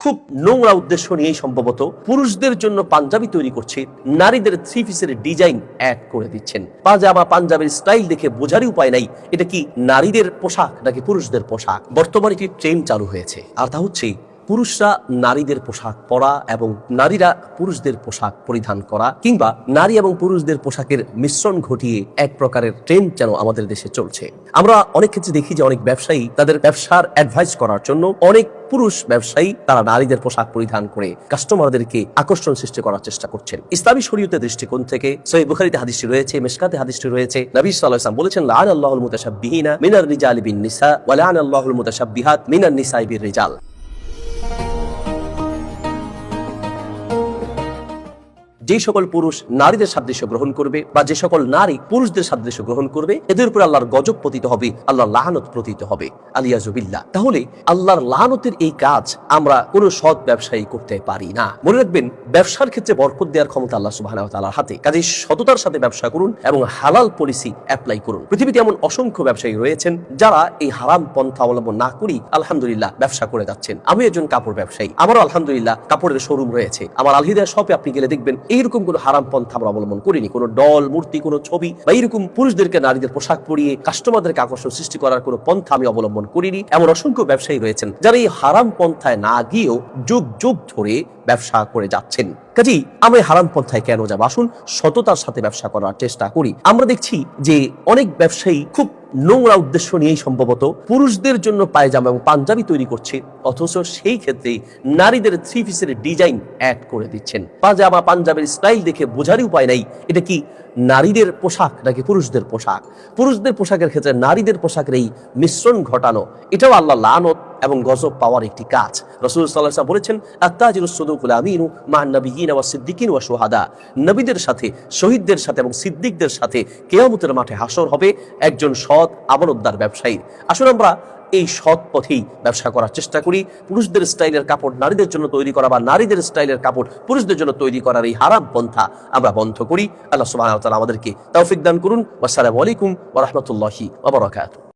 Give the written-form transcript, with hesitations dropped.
খুব নোংরা উদ্দেশ্য নিয়েই সম্ভবত পুরুষদের জন্য পাঞ্জাবি তৈরি করছে, নারীদের থ্রি পিসের ডিজাইন অ্যাড করে দিচ্ছেন। পাজামা পাঞ্জাবির স্টাইল দেখে বোঝারই উপায় নাই এটা কি নারীদের পোশাক নাকি পুরুষদের পোশাক। বর্তমানে একটি ট্রেন্ড চালু হয়েছে, আর তা হচ্ছে পুরুষরা নারীদের পোশাক পরা এবং নারীরা পুরুষদের পোশাক পরিধান করা, কিংবা নারী এবং পুরুষদের পোশাকের মিশ্রণ ঘটিয়ে এক প্রকারের ট্রেন্ড যেন আমাদের দেশে চলছে। আমরা অনেক ক্ষেত্রে দেখি যে অনেক ব্যবসায়ী তাদের ব্যবসার অ্যাডভাইস করার জন্য অনেক পুরুষ ব্যবসায়ী তারা নারীদের পোশাক পরিধান করে কাস্টমারদেরকে আকর্ষণ সৃষ্টি করার চেষ্টা করছেন। ইসলামী শরীয়তের দৃষ্টিকোণ থেকে সহিহ বুখারীতে হাদিসটি রয়েছে, মিশকাতে হাদিসটি রয়েছে। নবী সাল্লাল্লাহু আলাইহি ওয়াসাল্লাম বলেছেন, লা'নাল্লাহুল মুতাশাব্বিহিনা মিনার রিজালি বিন নিসা ওয়া লা'নাল্লাহুল মুতাশাব্বিহাত মিনান নিসাই বির রিজাল। যে সকল পুরুষ নারীদের সাদৃশ্য গ্রহণ করবে বা যে সকল নারী পুরুষদের সাদৃশ্য গ্রহণ করবে, এদের উপর আল্লাহর গজব পতিত হবে, আল্লাহর লাআনত পতিত হবে, আলিয়াযু বিল্লাহ। তাহলে আল্লাহর লাআনতের এই কাজ আমরা কোন সৎ ব্যবসায়ী করতে পারি না। মনে রাখবেন, ব্যবসার ক্ষেত্রে বরকত দেওয়ার ক্ষমতা আল্লাহ সুবহানাহু ওয়া তাআলার হাতে। কাজেই সততার সাথে ব্যবসা করুন এবং হালাল পলিসি অ্যাপ্লাই করুন। পৃথিবীতে এমন অসংখ্য ব্যবসায়ী রয়েছেন যারা এই হারাম পন্থা অবলম্বন না করি আলহামদুলিল্লাহ ব্যবসা করে যাচ্ছেন। আমি একজন কাপড় ব্যবসায়ী, আমারও আলহামদুলিল্লাহ কাপড়ের শোরুম রয়েছে। আমার আলহিদা শপে আপনি গেলে দেখবেন এইরকম কোন হারাম পন্থা আমরা অবলম্বন করিনি। কোন ডল মূর্তি, কোন ছবি বা এইরকম পুরুষদেরকে নারীদের পোশাক পরিয়ে কাস্টমারদেরকে আকর্ষণ সৃষ্টি করার কোন পন্থা আমি অবলম্বন করিনি। এমন অসংখ্য ব্যবসায়ী রয়েছেন যারা এই হারাম পন্থায় না গিয়েও যুগ যুগ ধরে ব্যবসা করে যাচ্ছেন। কাজেই আমরা হারাম পন্থায় কেন যাব? আসুন সততার সাথে ব্যবসা করার চেষ্টা করি। আমরা দেখছি যে অনেক ব্যবসায়ী খুব নোংরা উদ্দেশ্য নিয়েই সম্ভবত পুরুষদের জন্য পায়জামা এবং পাঞ্জাবি তৈরি করছে, অথচ সেই ক্ষেত্রে নারীদের থ্রি পিসের ডিজাইন অ্যাড করে দিচ্ছেন। পাজামা পাঞ্জাবির স্টাইল দেখে বোঝারই উপায় নাই এটা কি নারীদের পোশাক নাকি পুরুষদের পোশাক। পুরুষদের পোশাকের ক্ষেত্রে নারীদের পোশাকের এই মিশ্রণ ঘটানো, এটাও আল্লাহ লাআনত এবং গজব পাওয়ার একটি কাজ। রাসূল সাল্লাল্লাহু আলাইহি ওয়াসাল্লাম বলেছেন, আত-তাজিরুস সুদুকুল আমিনু মা'আন নাবিয়্যিনা ওয়াস সিদ্দিকিন ওয়া শুহাদা। নবীদের সাথে, শহীদদের সাথে এবং সিদ্দিকদের সাথে কিয়ামতের মাঠে হাসর হবে একজন সৎ আমানতদার ব্যবসায়ীর। আসলে আমরা এই সৎ পথেই ব্যবসা করার চেষ্টা করি। পুরুষদের স্টাইলের কাপড় নারীদের জন্য তৈরি করা বা নারীদের স্টাইলের কাপড় পুরুষদের জন্য তৈরি করার এই হারাম পন্থা আমরা বন্ধ করি। আল্লাহ সুবহানাহু ওয়া তাআলা আমাদেরকে তৌফিক দান করুন। আসসালামু আলাইকুম ওয়া রাহমাতুল্লাহি ওয়া বারাকাতুহু।